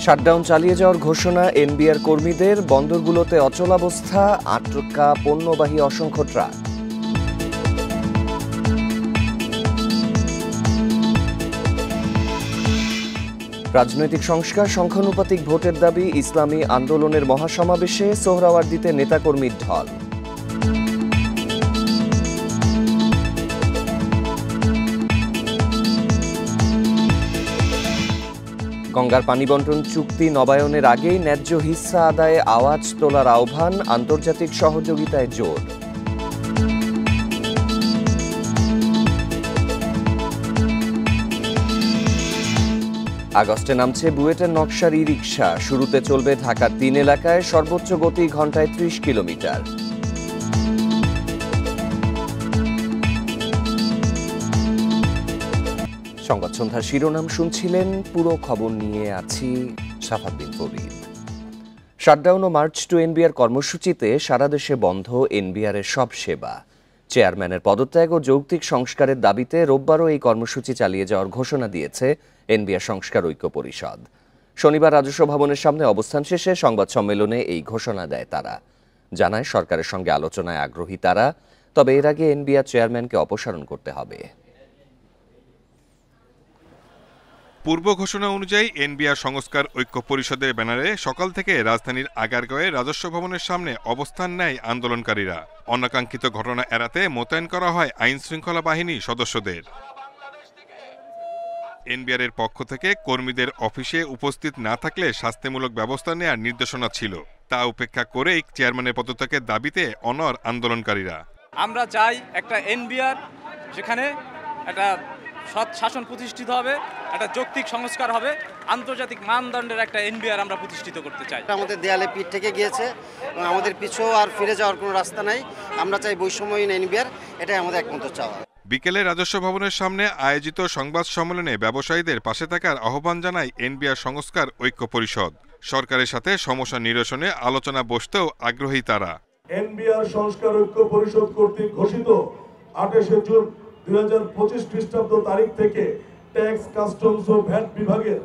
Shutdown চালিয়ে যাওয়ার ঘোষণা এনবিআর কর্মীদের, বন্দরগুলোতে অচলাবস্থা, আটকা পণ্যবাহী অসংখ্য ট্রাক। রাজনৈতিক সংস্কার, সংখ্যানুপাতিক ভোটের দাবি, ইসলামী আন্দোলনের মহাসমাবেশে সোহরাওয়ার্দীতে নেতাকর্মীর ঢল। গঙ্গার পানি বন্টন চুক্তি নবায়নের আগেই ন্যায্য হিস্সা আদায়ে আওয়াজ তোলার আহ্বান, আন্তর্জাতিক সহযোগিতায় জোর। আগস্টে নামছে বুয়েটের নকশার ই রিকশা, শুরুতে চলবে ঢাকার ৩ এলাকায়, সর্বোচ্চ গতি ঘন্টায় ৩০ কিলোমিটার। সংবাদ সন্ধ্যার শিরোনাম শুনছিলেন, পুরো খবর নিয়ে আছি সাফাদ্দিন ফরিদ। শাটডাউন ও মার্চ টু এনবিআর কর্মসূচিতে সারা দেশে বন্ধ এনবিআরের সব সেবা। চেয়ারম্যানের পদত্যাগ ও যৌক্তিক সংস্কারের দাবিতে রোববারও এই কর্মসূচি চালিয়ে যাওয়ার ঘোষণা দিয়েছে এনবিআর সংস্কার ঐক্য পরিষদ। শনিবার রাজস্ব ভবনের সামনে অবস্থান শেষে সংবাদ সম্মেলনে এই ঘোষণা দেয় তারা। জানায় সরকারের সঙ্গে আলোচনায় আগ্রহী তারা, তবে এর আগে এনবিআর চেয়ারম্যানকে অপসারণ করতে হবে। পূর্ব ঘোষণা অনুযায়ী এনবিআর সংস্কার ঐক্য পরিষদের ব্যানারে সকাল থেকে রাজধানীর আগারগাঁওয়ে রাজস্ব ভবনের সামনে অবস্থান নেয় আন্দোলনকারীরা। অনাকাঙ্ক্ষিত ঘটনা এড়াতে মোতায়েন করা হয় আইন শৃঙ্খলা বাহিনী সদস্যদের। এনবিআরের পক্ষ থেকে কর্মীদের অফিসে উপস্থিত না থাকলে শাস্তিমূলক ব্যবস্থা নেওয়ার নির্দেশনা ছিল। তা উপেক্ষা করেই চেয়ারম্যানের পদত্যাগের দাবিতে অনড় আন্দোলনকারীরা। আমরা চাই একটা এনবিআর, যেখানে একটা সৎ শাসন প্রতিষ্ঠিত হবে, একটা যৌক্তিক সংস্কার হবে, আন্তর্জাতিক মানদণ্ডের একটা এনবিআর আমরা প্রতিষ্ঠিত করতে চাই। আমাদের দেয়ালে পিঠ থেকে গিয়েছে এবং আমাদের পিছু আর ফিরে যাওয়ার কোনো রাস্তা নাই। আমরা চাই বৈষম্যহীন এনবিআর, এটাই আমাদের একমাত্র চাওয়া। বিকেলে রাজস্ব ভবনের সামনে আয়োজিত সংবাদ সম্মেলনে ব্যবসায়ীদের পাশে থাকার আহ্বান জানায় এনবিআর সংস্কার ঐক্য পরিষদ। সরকারের সাথে সমস্যা নিরসনে আলোচনা বসতেও আগ্রহী তারা। এনবিআর সংস্কার ঐক্য পরিষদ কর্তৃক ঘোষিত 28 জুন 2025 খ্রিস্টাব্দ তারিখ থেকে ট্যাক্স, কাস্টমস ও ভ্যাট বিভাগের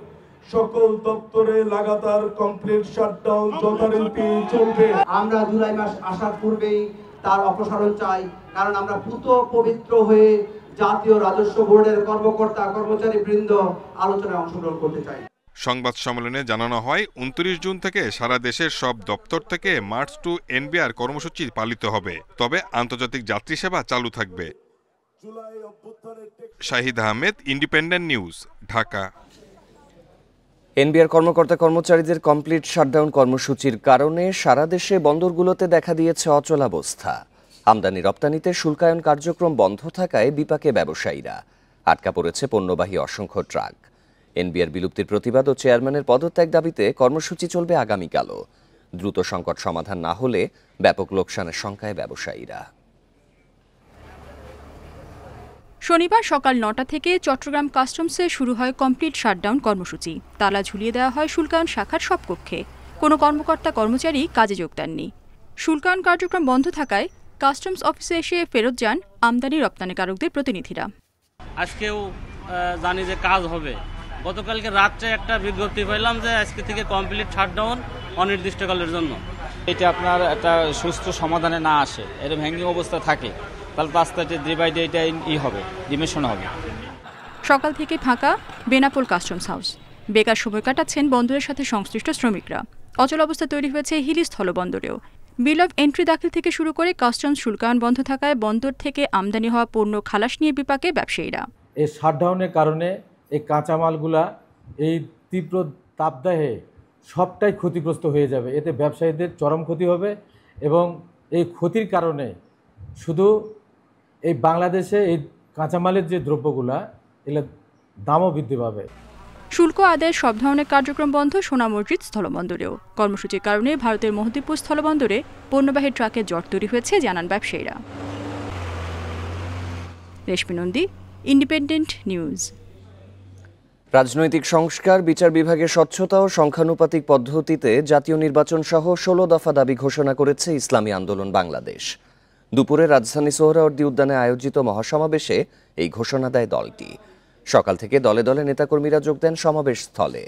সকল দপ্তরে লাগাতার কমপ্লিট শাটডাউন যথারীতি চলবে। আমরা জুলাই মাস আসার পূর্বেই তার অপসারণ চাই, কারণ আমরা পুত পবিত্র হয়ে জাতীয় রাজস্ব বোর্ডের কর্মকর্তা কর্মচারী বৃন্দ আলোচনায় অংশগ্রহণ করতে চাই। সংবাদ সম্মেলনে জানানো হয় 29 জুন থেকে সারা দেশের সব দপ্তর থেকে মার্চ টু এনবিআর কর্মসূচি পালিত হবে, তবে আন্তর্জাতিক যাত্রী সেবা চালু থাকবে। Shahid Ahmed, independent news, Dhaka. NBR কর্মকর্তা কর্মচারীদের কমপ্লিট শাটডাউন কর্মসূচির কারণে সারা দেশে বন্দরগুলোতে দেখা দিয়েছে অচলাবস্থা। আমদানি রপ্তানিতে শুল্কায়ন কার্যক্রম বন্ধ থাকায় বিপাকে ব্যবসায়ীরা। আটকা পড়েছে পণ্যবাহী অসংখ্য ট্রাক। এনবিআর বিলুপ্তির প্রতিবাদ ও চেয়ারম্যানের পদত্যাগ দাবিতে কর্মসূচি চলবে আগামীকালও। দ্রুত সংকট সমাধান না হলে ব্যাপক লোকসানের শঙ্কায় ব্যবসায়ীরা। শনিবার সকাল ৯টা থেকে চট্টগ্রাম কাস্টমসে শুরু হয় কমপ্লিট শাটডাউন কর্মসূচি। তালা ঝুলিয়ে দেওয়া হয় শুল্কায়ন শাখার সব কক্ষে। কোনো কর্মকর্তা কর্মচারী কাজে যোগ দেননি। শুল্কায়ন কার্যক্রম বন্ধ থাকায় কাস্টমস অফিসে এসে ফেরত যান আমদানি রপ্তানিকারকদের প্রতিনিধিরা। আজকেও জানি যে কাজ হবে। গতকালকে রাত্রে একটা বিজ্ঞপ্তি পেলাম যে আজকে থেকে কমপ্লিট শাটডাউন অনির্দিষ্টকালের জন্য। এটা আপনার একটা সুষ্ঠু সমাধানে না আসে, এরকম হ্যাঙ্গিং অবস্থা থাকে, তাহলে আস্তে ডে বাই ডে এটা হবে, ডিমেশন হবে। সকাল থেকে ফাঁকা বেনাপোল কাস্টমস হাউস। বেকার সময় কাটাচ্ছেন বন্দরের সাথে সংশ্লিষ্ট শ্রমিকরা। অচল অবস্থা তৈরি হয়েছে হিলি স্থলবন্দরেও। বিল অফ এন্ট্রি দাখিল থেকে শুরু করে কাস্টমস শুল্কায়ন বন্ধ থাকায় বন্দর থেকে আমদানি হওয়া পণ্য খালাস নিয়ে বিপাকে ব্যবসায়ীরা। এই শাটডাউনের কারণে এই কাঁচামালগুলা এই তীব্র তাপদাহে সবটাই ক্ষতিগ্রস্ত হয়ে যাবে। এতে ব্যবসায়ীদের চরম ক্ষতি হবে এবং এই ক্ষতির কারণে শুধু এই বাংলাদেশে এই কাঁচামালের যে দ্রব্যগুলা এগুলোর দামও বৃদ্ধি পাবে। শুল্ক আদায়ের সব ধরনের কার্যক্রম বন্ধ সোনা মসজিদ স্থলবন্দরেও। কর্মসূচির কারণে ভারতের মোহদ্দিপুর স্থলবন্দরে পণ্যবাহী ট্রাকের জট তৈরি হয়েছে জানান ব্যবসায়ীরা। রেশমি নন্দী, ইন্ডিপেন্ডেন্ট নিউজ। রাজনৈতিক সংস্কার, বিচার বিভাগে স্বচ্ছতা ও সংখ্যানুপাতিক পদ্ধতিতে জাতীয় নির্বাচন সহ 16 দফা দাবি ঘোষণা করেছে ইসলামী আন্দোলন বাংলাদেশ। দুপুরে রাজধানী সোহরাওয়ার্দী উদ্যানে আয়োজিত মহাসমাবেশে এই ঘোষণা দেয় দলটি। সকাল থেকে দলে দলে নেতাকর্মীরা যোগ দেন সমাবেশ স্থলে।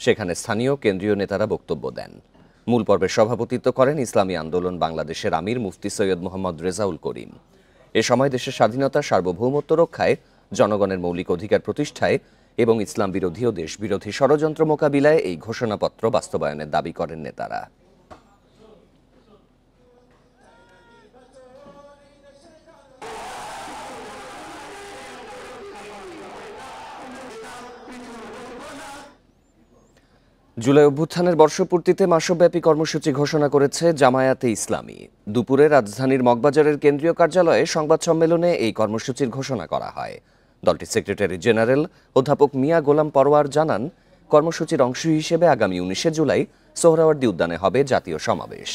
সেখানে স্থানীয় কেন্দ্রীয় নেতারা বক্তব্য দেন। মূল পর্বে সভাপতিত্ব করেন ইসলামী আন্দোলন বাংলাদেশের আমির মুফতি সৈয়দ মোহাম্মদ রেজাউল করিম। এ সময় দেশের স্বাধীনতা, সার্বভৌমত্ব রক্ষায়, জনগণের মৌলিক অধিকার প্রতিষ্ঠায় এবং ইসলাম বিরোধী ও দেশ বিরোধী ষড়যন্ত্র মোকাবিলায় এই ঘোষণাপত্র বাস্তবায়নের দাবি করেন নেতারা। জুলাই অভ্যুত্থানের বর্ষপূর্তিতে মাসব্যাপী কর্মসূচি ঘোষণা করেছে জামায়াতে ইসলামী। দুপুরে রাজধানীর মগবাজারের কেন্দ্রীয় কার্যালয়ে সংবাদ সম্মেলনে এই কর্মসূচির ঘোষণা করা হয়। দলটির সেক্রেটারি জেনারেল অধ্যাপক মিয়া গোলাম পরোয়ার জানান, কর্মসূচির অংশ হিসেবে আগামী 19শে জুলাই সোহরাওয়ার্দী উদ্যানে হবে জাতীয় সমাবেশ।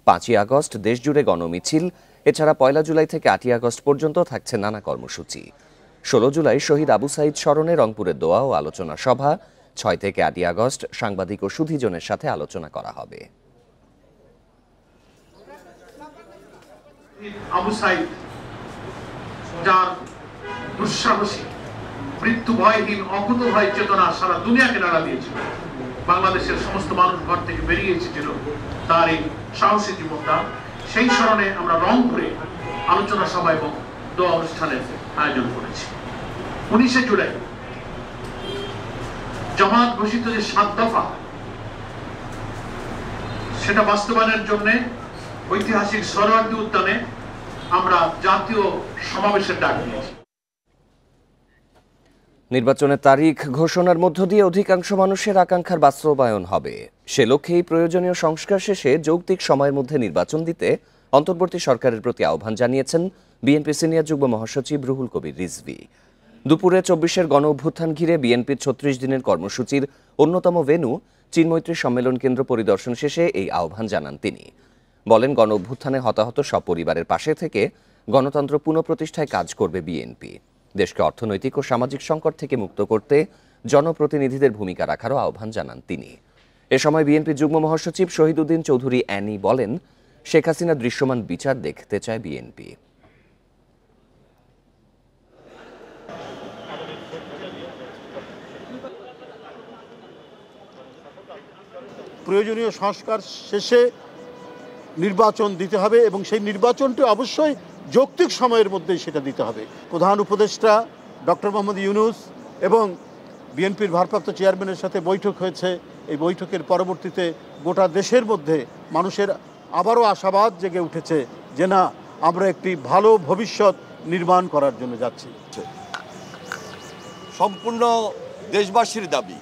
5ই আগস্ট দেশজুড়ে গণমিছিল, এছাড়া 1 জুলাই থেকে 8ই আগস্ট পর্যন্ত থাকছে নানা কর্মসূচি। 16 জুলাই শহীদ আবু সাইদ স্মরণে রংপুরে দোয়া ও আলোচনা সভা। 6 থেকে 8ই আগস্ট সাংবাদিক ও সুধীজনের সাথে আলোচনা করা হবে। আবু সাইদ যার দুঃসাহসী, মৃত্যু ভয়হীন, অকুত ভয় চেতনা সারা দুনিয়াকে নাড়া দিয়েছিল, বাংলাদেশের সমস্ত মানুষ ঘর থেকে বেরিয়ে এসেছিল তার এই সাহসী জীবনটা, সেই স্মরণে আমরা রংপুরে আলোচনা সভা এবং দোয়া অনুষ্ঠানের আয়োজন করেছি। 19শে জুলাই জামাত ঘোষিত যে 7 দফা, সেটা বাস্তবায়নের জন্য ঐতিহাসিক সোহরাওয়ার্দী উদ্যানে আমরা জাতীয় সমাবেশের ডাক দিয়েছি। নির্বাচনের তারিখ ঘোষণার মধ্য দিয়ে অধিকাংশ মানুষের আকাঙ্ক্ষার বাস্তবায়ন হবে। সে লক্ষ্যেই প্রয়োজনীয় সংস্কার শেষে যৌক্তিক সময়ের মধ্যে নির্বাচন দিতে অন্তর্বর্তী সরকারের প্রতি আহ্বান জানিয়েছেন বিএনপি সিনিয়র যুগ্ম মহাসচিব রুহুল কবির রিজভী। দুপুরে 24-এর গণ অভ্যুত্থান ঘিরে বিএনপির 36 দিনের কর্মসূচির অন্যতম ভেন্যু চিন্মৈত্রী সম্মেলন কেন্দ্র পরিদর্শন শেষে এই আহ্বান জানান তিনি। বলেন, গণ অভ্যুত্থানে হতাহত সব পরিবারের পাশে থেকে গণতন্ত্র পুনঃপ্রতিষ্ঠায় কাজ করবে বিএনপি। দেশকে অর্থনৈতিক ও সামাজিক সংকট থেকে মুক্ত করতে জনপ্রতিনিধিদের ভূমিকা রাখারও আহ্বান জানান তিনি। এ সময় বিএনপি যুগ্ম মহাসচিব শহীদউদ্দিন চৌধুরী অ্যানি বলেন, শেখ হাসিনার দৃশ্যমান বিচার দেখতে চায় বিএনপি। প্রয়োজনীয় সংস্কার শেষে নির্বাচন দিতে হবে এবং সেই নির্বাচনটি অবশ্যই যৌক্তিক সময়ের মধ্যেই সেটা দিতে হবে। প্রধান উপদেষ্টা ডক্টর মোহাম্মদ ইউনূস এবং বিএনপির ভারপ্রাপ্ত চেয়ারম্যানের সাথে বৈঠক হয়েছে। এই বৈঠকের পরবর্তীতে গোটা দেশের মধ্যে মানুষের আবারও আশাবাদ জেগে উঠেছে যে না, আমরা একটি ভালো ভবিষ্যৎ নির্মাণ করার জন্য যাচ্ছি। সম্পূর্ণ দেশবাসীর দাবি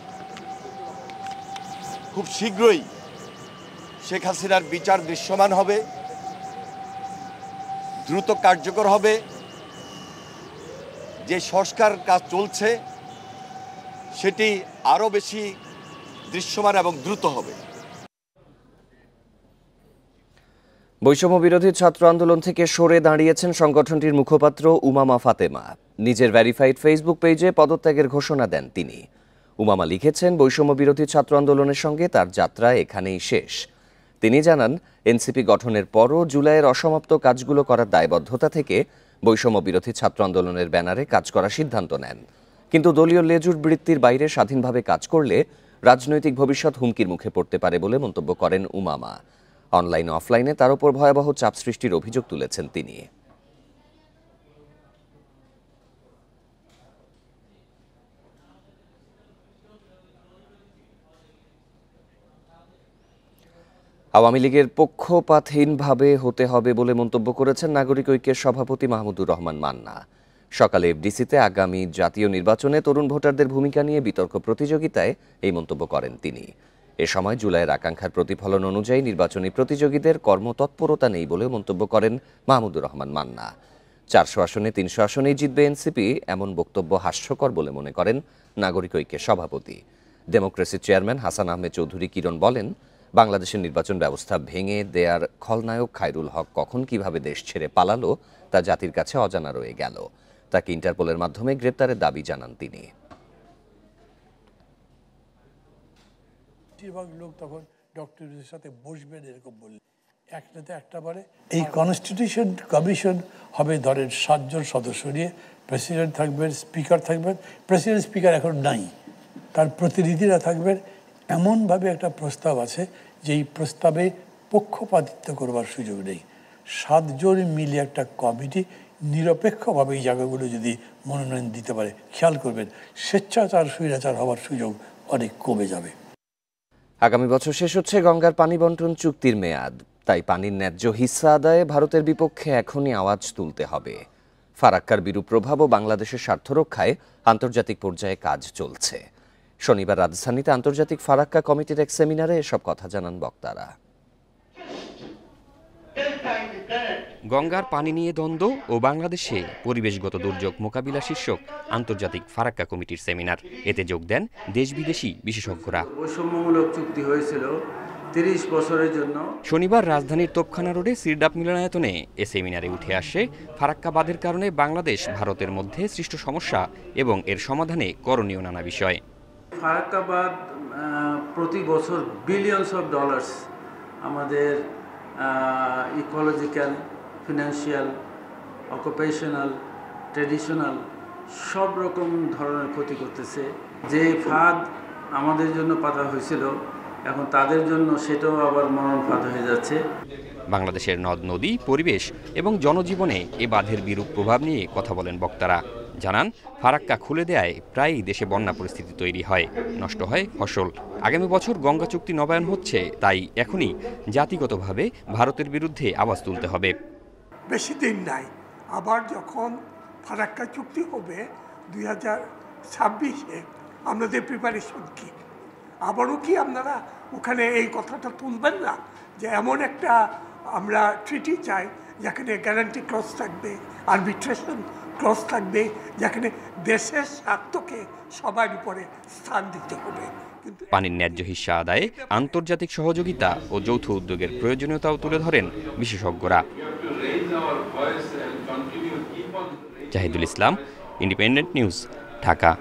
খুব শীঘ্রই শেখ হাসিনার বিচার দৃশ্যমান হবে, দ্রুত কার্যকর হবে। যে সংস্কার কাজ চলছে সেটি আরও বেশি দৃশ্যমান এবং দ্রুত হবে। বৈষম্য বিরোধী ছাত্র আন্দোলন থেকে সরে দাঁড়িয়েছেন সংগঠনটির মুখপাত্র উমামা ফাতেমা। নিজের ভেরিফাইড ফেসবুক পেজে পদত্যাগের ঘোষণা দেন তিনি। উমামা লিখেছেন, বৈষম্য বিরোধী ছাত্র আন্দোলনের সঙ্গে তার যাত্রা এখানেই শেষ। তিনি জানান, এনসিপি গঠনের পরও জুলাইয়ের অসমাপ্ত কাজগুলো করার দায়বদ্ধতা থেকে বৈষম্য বিরোধী ছাত্র আন্দোলনের ব্যানারে কাজ করার সিদ্ধান্ত নেন। কিন্তু দলীয় লেজুর বৃত্তির বাইরে স্বাধীনভাবে কাজ করলে রাজনৈতিক ভবিষ্যৎ হুমকির মুখে পড়তে পারে বলে মন্তব্য করেন উমামা। অনলাইন অফলাইনে তার উপর ভয়াবহ চাপ সৃষ্টির অভিযোগ তুলেছেন তিনি। আওয়ামী লীগের পক্ষপাতহীনভাবে হতে হবে বলে মন্তব্য করেছেন নাগরিক ঐক্যের সভাপতি মাহমুদুর রহমান মান্না। সকালে এফডিসিতে আগামী জাতীয় নির্বাচনে তরুণ ভোটারদের ভূমিকা নিয়ে বিতর্ক প্রতিযোগিতায় এই মন্তব্য করেন তিনি। এ সময় জুলাইয়ের আকাঙ্ক্ষার প্রতিফলন অনুযায়ী নির্বাচনী প্রতিযোগীদের কর্মতৎপরতা নেই বলে মন্তব্য করেন মাহমুদুর রহমান মান্না। 400 আসনে 300 আসনেই জিতবে এনসিপি, এমন বক্তব্য হাস্যকর বলে মনে করেন নাগরিক ঐক্যের সভাপতি। ডেমোক্রেসির চেয়ারম্যান হাসান আহমেদ চৌধুরী কিরণ বলেন, বাংলাদেশের নির্বাচন ব্যবস্থা ভেঙে দেয়ার খলনায়ক খায়রুল হক কখন কিভাবে দেশ ছেড়ে পালালো তা জাতির কাছে অজানা রয়ে গেল। তাকে ইন্টারপোলের মাধ্যমে গ্রেপ্তারের দাবি জানান তিনি। বেশিরভাগ লোক তখন ডক্টরের সাথে বসবেন এরকম বললেন, একটাতে একটা বারে এই কনস্টিটিউশন কমিশন হবে ধরেন 7 জন সদস্য নিয়ে, প্রেসিডেন্ট থাকবেন, স্পিকার থাকবেন। প্রেসিডেন্ট স্পিকার এখন নাই, তার প্রতিনিধিরা থাকবেন, এমনভাবে একটা প্রস্তাব আছে যে এই প্রস্তাবে পক্ষপাতিত্ব করবার সুযোগ নেই। 7 জন মিলে একটা কমিটি নিরপেক্ষভাবে এই জায়গাগুলো যদি মনোনয়ন দিতে পারে, খেয়াল করবেন স্বেচ্ছাচার স্বৈরাচার হওয়ার সুযোগ অনেক কমে যাবে। আগামী বছর শেষ হচ্ছে গঙ্গার পানি বন্টন চুক্তির মেয়াদ, তাই পানির ন্যায্য হিস্সা আদায়ে ভারতের বিপক্ষে এখনই আওয়াজ তুলতে হবে। ফারাক্কার বিরূপ প্রভাব ও বাংলাদেশের স্বার্থ রক্ষায় আন্তর্জাতিক পর্যায়ে কাজ চলছে। শনিবার রাজধানীতে আন্তর্জাতিক ফারাক্কা কমিটির এক সেমিনারে এসব কথা জানান বক্তারা। গঙ্গার পানি নিয়ে দ্বন্দ্ব ও বাংলাদেশে পরিবেশগত দুর্যোগ মোকাবিলা শীর্ষক আন্তর্জাতিক ফারাক্কা কমিটির সেমিনার। এতে যোগ দেন দেশ বিদেশি বিশেষজ্ঞরা। বৈষম্যমূলক চুক্তি হয়েছিল 30 বছরের জন্য। শনিবার রাজধানীর তোপখানা রোডে সিরডাপ মিলনায়তনে এ সেমিনারে উঠে আসে ফারাক্কা বাঁধের কারণে বাংলাদেশ ভারতের মধ্যে সৃষ্ট সমস্যা এবং এর সমাধানে করণীয় নানা বিষয়। ফারাক্কা বাঁধ প্রতি বছর বিলিয়নস অফ ডলার্স আমাদের ইকোলজিক্যাল, ফিনান্সিয়াল, অকুপেশনাল, ট্রেডিশনাল সব রকম ধরনের ক্ষতি করতেছে। যে ফাঁদ আমাদের জন্য পাতা হয়েছিল এখন তাদের জন্য সেটাও আবার মরণ ফাঁদ হয়ে যাচ্ছে। বাংলাদেশের নদ নদী, পরিবেশ এবং জনজীবনে এ বাঁধের বিরূপ প্রভাব নিয়ে কথা বলেন বক্তারা। জানান, ফারাক্কা খুলে দেয়ায় প্রায়ই দেশে বন্যা পরিস্থিতি তৈরি হয়, নষ্ট হয় ফসল। আগামী বছর গঙ্গা চুক্তি নবায়ন হচ্ছে, তাই এখনই জাতিগতভাবে ভারতের বিরুদ্ধে আওয়াজ তুলতে হবে। বেশি দিন নাই, আবার যখন ফারাক্কা চুক্তি হবে 2026-এ, আমাদের প্রিপারেশন কি? আবারও কি আপনারা ওখানে এই কথাটা তুলবেন না যে এমন একটা আমরা ট্রিটি চাই যেখানে গ্যারান্টি ক্লজ থাকবে, আরবিট্রেশন ক্লজ থাকবে, যেখানে দেশের স্বার্থকে সবার উপরে স্থান দিতে হবে। পানির ন্যায্য হিস্সা আদায়ে আন্তর্জাতিক সহযোগিতা ও যৌথ উদ্যোগের প্রয়োজনীয়তাও তুলে ধরেন বিশেষজ্ঞরা। জাহিদুল ইসলাম, ইন্ডিপেন্ডেন্ট নিউজ, ঢাকা।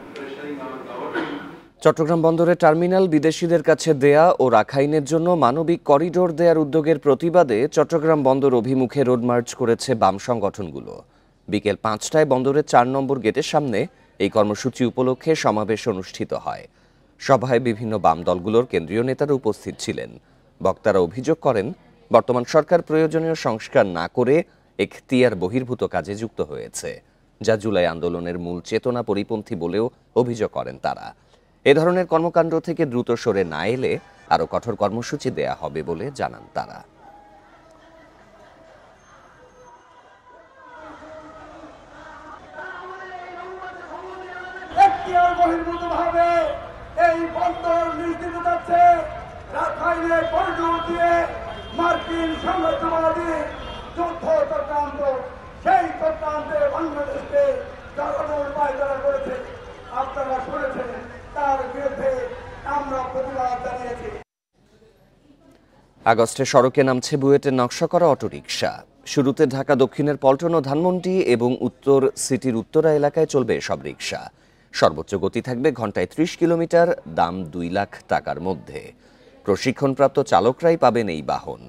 চট্টগ্রাম বন্দরে টার্মিনাল বিদেশিদের কাছে দেয়া ও রাখাইনের জন্য মানবিক করিডোর দেয়ার উদ্যোগের প্রতিবাদে চট্টগ্রাম বন্দর অভিমুখে রোড মার্চ করেছে বাম সংগঠনগুলো। বিকেল 5টায় বন্দরের 4 নম্বর গেটের সামনে এই কর্মসূচি উপলক্ষে সমাবেশ অনুষ্ঠিত হয়। সভায় বিভিন্ন বাম দলগুলোর কেন্দ্রীয় নেতারা উপস্থিত ছিলেন। বক্তারা অভিযোগ করেন, বর্তমান সরকার প্রয়োজনীয় সংস্কার না করে এখতিয়ার বহির্ভূত কাজে যুক্ত হয়েছে, যা জুলাই আন্দোলনের মূল চেতনা পরিপন্থী বলেও অভিযোগ করেন তারা। এ ধরনের কর্মকাণ্ড থেকে দ্রুত সরে না এলে আরও কঠোর কর্মসূচি দেয়া হবে বলে জানান তারা। বহির্ভূতভাবে এই বন্দর নিশ্চিত যাচ্ছে রাখাইনের করিডোর দিয়ে মার্কিন সাম্রাজ্যবাদী যুদ্ধ চক্রান্ত, সেই চক্রান্তে বাংলাদেশকে জ্বালানোর পায়তারা করেছে, আপনারা শুনেছেন, তার বিরুদ্ধে আমরা প্রতিবাদ জানিয়েছি। আগস্টে সড়কে নামছে বুয়েটের নকশা করা অটোরিকশা। শুরুতে ঢাকা দক্ষিণের পল্টন ও ধানমন্ডি এবং উত্তর সিটির উত্তরা এলাকায় চলবে সব রিকশা। সর্বোচ্চ গতি থাকবে ঘন্টায় 30 কিলোমিটার, দাম 2 লাখ টাকার মধ্যে। প্রশিক্ষণপ্রাপ্ত চালকরাই পাবেন এই বাহন।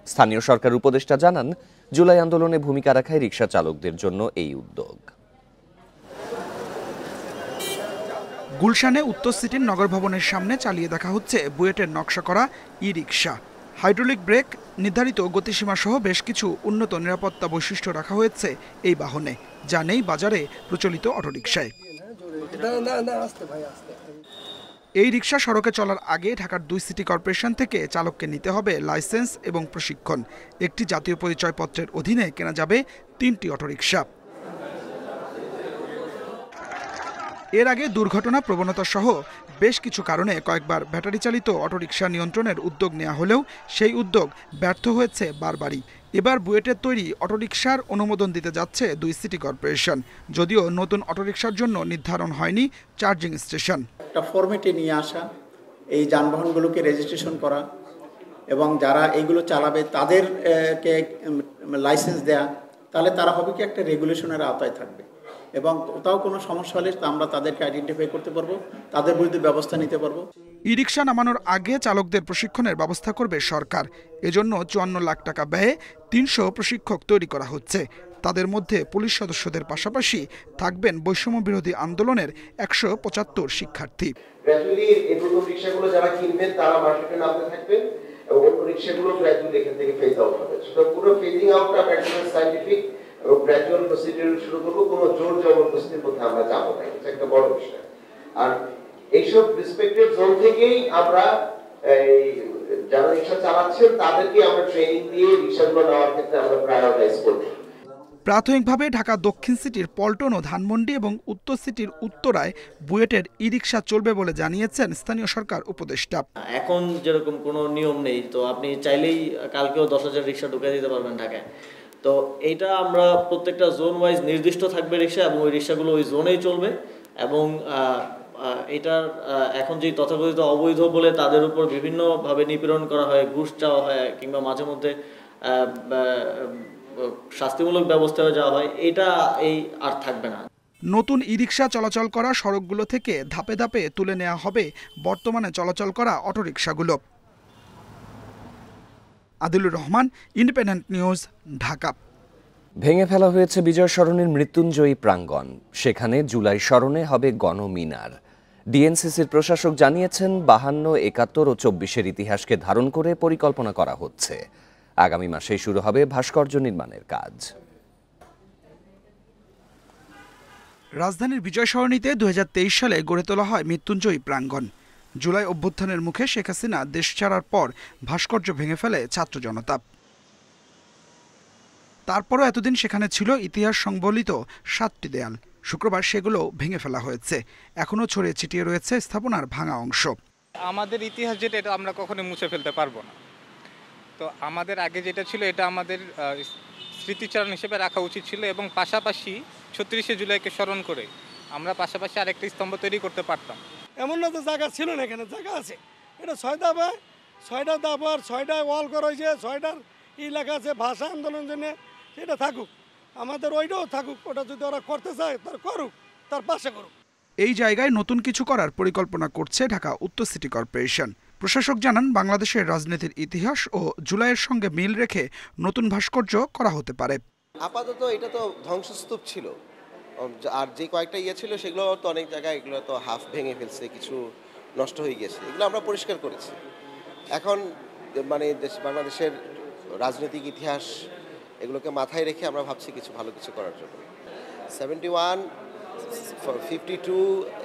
স্থানীয় সরকার উপদেষ্টা জানান, জুলাই আন্দোলনে ভূমিকা রাখায় রিকশা চালকদের জন্য এই উদ্যোগ। গুলশানে উত্তর সিটির নগর ভবনের সামনে চালিয়ে দেখা হচ্ছে বুয়েটের নকশা করা ই রিকশা। হাইড্রোলিক ব্রেক, নির্ধারিত গতিসীমা সহ বেশ কিছু উন্নত নিরাপত্তা বৈশিষ্ট্য রাখা হয়েছে এই বাহনে, যা নেই বাজারে প্রচলিত অটোরিকশায়। এই রিকশা সড়কে চলার আগে ঢাকার 2 সিটি কর্পোরেশন থেকে চালককে নিতে হবে লাইসেন্স এবং প্রশিক্ষণ। একটি জাতীয় পরিচয়পত্রের অধীনে কেনা যাবে 3টি অটোরিকশা। এর আগে দুর্ঘটনা প্রবণতা সহ বেশ কিছু কারণে কয়েকবার ব্যাটারি চালিত অটোরিকশা নিয়ন্ত্রণের উদ্যোগ নেওয়া হলেও সেই উদ্যোগ ব্যর্থ হয়েছে বারবারই। এবার বুয়েটের তৈরি অটোরিকশার অনুমোদন দিতে যাচ্ছে 2 সিটি কর্পোরেশন, যদিও নতুন অটোরিকশার জন্য নির্ধারণ হয়নি চার্জিং স্টেশন। একটা ফরম্যাটে নিয়ে আসা, এই যানবাহনগুলোকে রেজিস্ট্রেশন করা এবং যারা এইগুলো চালাবে তাদেরকে লাইসেন্স দেয়া, তাহলে তারা হবে কি একটা রেগুলেশনের আওতায় থাকবে এবং কোথাও কোনো সমস্যা হলে আমরা তাদেরকে আইডেন্টিফাই করতে পারবো, তাদের বিরুদ্ধে ব্যবস্থা নিতে পারবো। ই রিকশা নামানোর আগে চালকদের প্রশিক্ষণের ব্যবস্থা করবে সরকার। এজন্য 54 লাখ টাকা ব্যয়ে 300 প্রশিক্ষক তৈরি করা হচ্ছে। তাদের মধ্যে পুলিশ সদস্যদের পাশাপাশি থাকবেন বৈষম্য বিরোধী আন্দোলনের 175 শিক্ষার্থী। গ্র্যাজুয়ালি এই নতুন রিকশাগুলো যারা কিনবেন তারা মার্কেটে নামতে থাকবেন এবং অন্য রিকশাগুলো গ্র্যাজুয়ালি এখান থেকে ফেজ আউট হবে। সুতরাং পুরো ফেজিং আউটটা প্র্যাকটিক্যাল সায়েন্টিফিক এবং গ্র্যাজুয়াল প্রসিডিউর শুরু করবো, কোনো জোর জবরদস্তির মধ্যে আমরা যাবো না, এটা একটা বড় বিষয়। আর এইসব রিসপেক্টেড জোন থেকেই আমরা যারা রিকশা চালাচ্ছেন তাদেরকে আমরা ট্রেনিং দিয়ে রিকশাগুলো নেওয়ার ক্ষেত্রে আমরা প্রায়োরিটাইজ করবো। প্রাথমিকভাবে ঢাকা দক্ষিণ সিটির পল্টন ও ধানমন্ডি এবং উত্তর সিটির উত্তরায় বুয়েটের ই রিকশা চলবে বলে জানিয়েছেন স্থানীয় সরকার উপদেষ্টা। এখন যেরকম কোনো নিয়ম নেই, তো আপনি চাইলেই কালকেও 10,000 রিকশা ঢুকে দিতে পারবেন ঢাকায়। তো এইটা আমরা প্রত্যেকটা জোন ওয়াইজ নির্দিষ্ট থাকবে রিকশা এবং ওই রিকশাগুলো ওই জোনেই চলবে এবং এটার এখন যে তথাকথিত অবৈধ বলে তাদের উপর বিভিন্নভাবে নিপীড়ন করা হয়, ঘুষ চাওয়া হয় কিংবা মাঝে মধ্যে শাস্তিমূলক ব্যবস্থা যাওয়া হয়, এটা এই আর থাকবে না। নতুন ই রিকশা চলাচল করা সড়কগুলো থেকে ধাপে ধাপে তুলে নেওয়া হবে বর্তমানে চলাচল করা অটোরিকশাগুলো। Adilur Rahman, independent news, Dhaka. ভেঙে ফেলা হয়েছে বিজয় সরণির মৃত্যুঞ্জয়ী প্রাঙ্গণ, সেখানে জুলাই স্মরণে হবে গণমিনার। ডিএনসিসির প্রশাসক জানিয়েছেন 52, 71 ও 24-এর ইতিহাসকে ধারণ করে পরিকল্পনা করা হচ্ছে। আগামী মাসেই শুরু হবে ভাস্কর্য নির্মাণের কাজ। রাজধানীর বিজয় সরণিতে 2023 সালে গড়ে তোলা হয় মৃত্যুঞ্জয়ী প্রাঙ্গণ। জুলাই অভ্যুত্থানের মুখে শেখ হাসিনা দেশ ছাড়ার পর ভাস্কর্য ভেঙে ফেলে ছাত্র জনতা। তারপরও এতদিন সেখানে ছিল ইতিহাস সংবলিত 7টি দেয়াল। শুক্রবার সেগুলো ভেঙে ফেলা হয়েছে। এখনও ছড়িয়ে ছিটিয়ে রয়েছে স্থাপনার ভাঙা অংশ। আমাদের ইতিহাস যেটা, এটা আমরা কখনোই মুছে ফেলতে পারবো না। তো আমাদের আগে যেটা ছিল এটা আমাদের স্মৃতিচারণ হিসেবে রাখা উচিত ছিল এবং পাশাপাশি 36শে জুলাইকে স্মরণ করে আমরা পাশাপাশি আরেকটা স্তম্ভ তৈরি করতে পারতাম। এমন না যে জায়গা ছিল না, এখানে জায়গা আছে। এটা 6টা দাব আর 6টা ওয়াল করা হয়েছে, 6টার লেখা আছে ভাষা আন্দোলনের জন্য, সেটা থাকুক, আমাদের ওইটাও থাকুক। ওটা যদি ওরা করতে চায় তার করুক, তার পাশে করুক। এই জায়গায় নতুন কিছু করার পরিকল্পনা করছে ঢাকা উত্তর সিটি কর্পোরেশন। প্রশাসক জানান, বাংলাদেশের রাজনীতির ইতিহাস ও জুলাইয়ের সঙ্গে মিল রেখে নতুন ভাস্কর্য করা হতে পারে। আপাতত এটা তো ধ্বংসস্তূপ ছিল, আর যে কয়েকটা ছিল সেগুলো তো অনেক জায়গায় এগুলো তো হাফ ভেঙে ফেলছে, কিছু নষ্ট হয়ে গেছে, এগুলো আমরা পরিষ্কার করেছি। এখন মানে বাংলাদেশের রাজনৈতিক ইতিহাস এগুলোকে মাথায় রেখে আমরা ভাবছি কিছু ভালো কিছু করার জন্য। 71, 52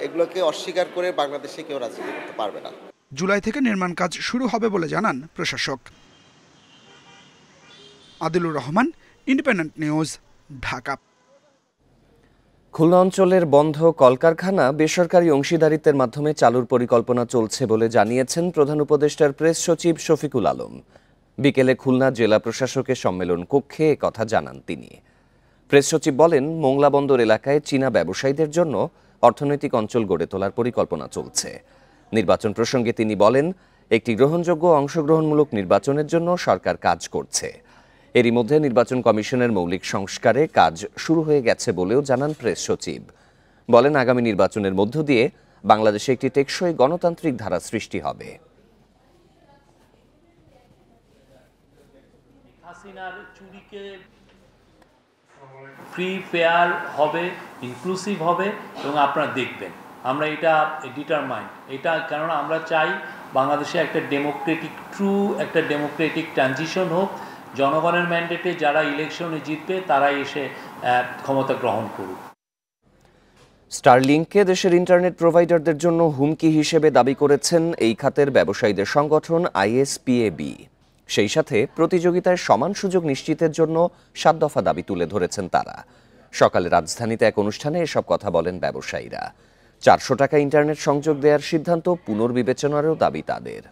এগুলোকে অস্বীকার করে বাংলাদেশে কেউ রাজনীতি করতে পারবে না। জুলাই থেকে নির্মাণ কাজ শুরু হবে বলে জানান প্রশাসক। Adilur Rahman, independent news, Dhaka. খুলনা অঞ্চলের বন্ধ কলকারখানা বেসরকারি অংশীদারিত্বের মাধ্যমে চালুর পরিকল্পনা চলছে বলে জানিয়েছেন প্রধান উপদেষ্টার প্রেস সচিব শফিকুল আলম। বিকেলে খুলনা জেলা প্রশাসকের সম্মেলন কক্ষে একথা জানান তিনি। প্রেস সচিব বলেন, মোংলা বন্দর এলাকায় চীনা ব্যবসায়ীদের জন্য অর্থনৈতিক অঞ্চল গড়ে তোলার পরিকল্পনা চলছে। নির্বাচন প্রসঙ্গে তিনি বলেন, একটি গ্রহণযোগ্য অংশগ্রহণমূলক নির্বাচনের জন্য সরকার কাজ করছে। এরই মধ্যে নির্বাচন কমিশনের মৌলিক সংস্কারে কাজ শুরু হয়ে গেছে বলেও জানান প্রেস সচিব। বলেন, আগামী নির্বাচনের মধ্য দিয়ে বাংলাদেশে একটি টেকসই গণতান্ত্রিক ধারা সৃষ্টি হবে। হাসিনার চুরিকে ফ্রি ফেয়ার হবে, ইনক্লুসিভ হবে এবং আপনারা দেখবেন আমরা এটা ডিটারমাইন্ড, এটা কেননা আমরা চাই বাংলাদেশে একটা ডেমোক্রেটিক ট্রানজিশন হোক, জনগণের ম্যান্ডেটে যারা ইলেকশনে জিতবে তারাই এসে ক্ষমতা গ্রহণ করুক। স্টারলিংককে দেশের ইন্টারনেট প্রোভাইডারদের জন্য হুমকি হিসেবে দাবি করেছেন এই খাতের ব্যবসায়ীদের সংগঠন আইএসপিএবি। সেই সাথে প্রতিযোগিতায় সমান সুযোগ নিশ্চিতের জন্য 7 দফা দাবি তুলে ধরেছেন তারা। সকালে রাজধানীতে এক অনুষ্ঠানে এসব কথা বলেন ব্যবসায়ীরা। 400 টাকা ইন্টারনেট সংযোগ দেওয়ার সিদ্ধান্ত পুনর্বিবেচনারও দাবি তাদের।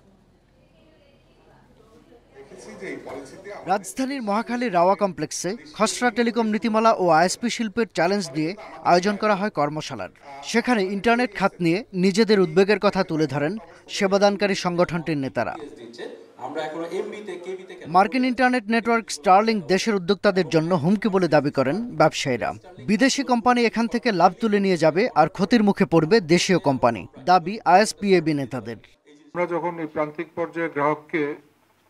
রাজধানীর মহাখালীর রাওয়া কমপ্লেক্সে খসড়া টেলিকম নীতিমালা ও আইএসপি শিল্পের চ্যালেঞ্জ দিয়ে আয়োজন করা হয় কর্মশালার। সেখানে ইন্টারনেট খাত নিয়ে নিজেদের উদ্বেগের কথা তুলে ধরেন সেবাদানকারী সংগঠনটির নেতারা। মার্কিন ইন্টারনেট নেটওয়ার্ক স্টারলিংক দেশের উদ্যোক্তাদের জন্য হুমকি বলে দাবি করেন ব্যবসায়ীরা। বিদেশি কোম্পানি এখান থেকে লাভ তুলে নিয়ে যাবে আর ক্ষতির মুখে পড়বে দেশীয় কোম্পানি, দাবি আইএসপিএবি নেতাদের। আমরা যখন এই প্রান্তিক পর্যায়ে গ্রাহককে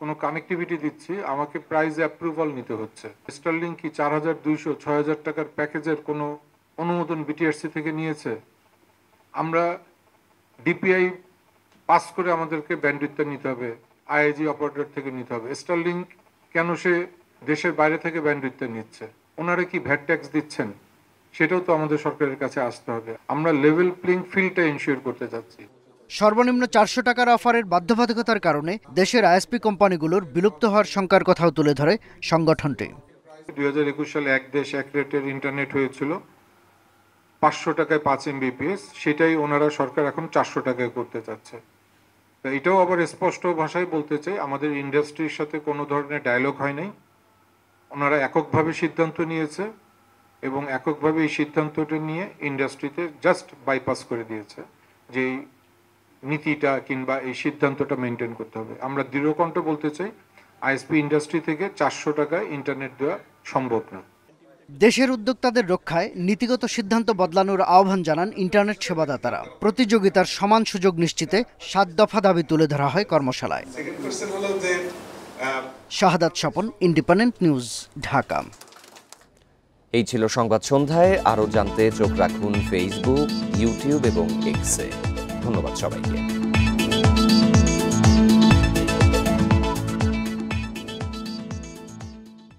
কোনো কানেক্টিভিটি দিচ্ছি, আমাকে প্রাইস অ্যাপ্রুভাল নিতে হচ্ছে। স্টারলিংক কি 4200 6000 টাকার প্যাকেজের কোনো অনুমোদন বিটিআরসি থেকে নিয়েছে? আমরা ডিপিআই পাস করে আমাদেরকে ব্যান্ডউইথটা নিতে হবে, আইআইজি অপারেটর থেকে নিতে হবে। স্টারলিংক কেন সে দেশের বাইরে থেকে ব্যান্ডউইথটা নিচ্ছে? ওনারা কি ভ্যাট ট্যাক্স দিচ্ছেন? সেটাও তো আমাদের সরকারের কাছে আসতে হবে। আমরা লেভেল প্লেইং ফিল্ডটা এনশিওর করতে যাচ্ছি। সর্বনিম্ন 400 টাকার অফারের বাধ্যবাধকতার কারণে দেশের আইএসপি কোম্পানিগুলোর বিলুপ্ত হওয়ার শঙ্কার কথাও তুলে ধরে সংগঠনটি। 2021 সালে এক দেশ এক রেটের ইন্টারনেট হয়েছিল 500 টাকায় 5 MBPS, সেটাই ওনারা সরকার এখন 400 টাকায় করতে চাচ্ছে। তো এটাও আবার স্পষ্ট ভাষায় বলতে চাই, আমাদের ইন্ডাস্ট্রির সাথে কোনো ধরনের ডায়ালগ হয় নাই। ওনারা এককভাবে সিদ্ধান্ত নিয়েছে এবং এককভাবে এই সিদ্ধান্তটা নিয়ে ইন্ডাস্ট্রিতে জাস্ট বাইপাস করে দিয়েছে যে এই নীতিটা কিংবা এই সিদ্ধান্তটা মেনটেন করতে হবে। আমরা দৃঢ়কণ্ঠ বলতে চাই, আইএসপি ইন্ডাস্ট্রি থেকে 400 টাকায় ইন্টারনেট দেওয়া সম্ভব না। দেশের উদ্যোক্তাদের রক্ষায় নীতিগত সিদ্ধান্ত বদলানোর আহ্বান জানান ইন্টারনেট সেবাদাতারা। প্রতিযোগিতার সমান সুযোগ নিশ্চিতে 7 দফা দাবি তুলে ধরা হয় কর্মশালায়। শাহাদাত স্বপন, ইন্ডিপেন্ডেন্ট নিউজ, ঢাকা। এই ছিল সংবাদ সন্ধ্যায়। আরও জানতে চোখ রাখুন ফেসবুক, ইউটিউব এবং এক্সে। ধন্যবাদ সবাইকে।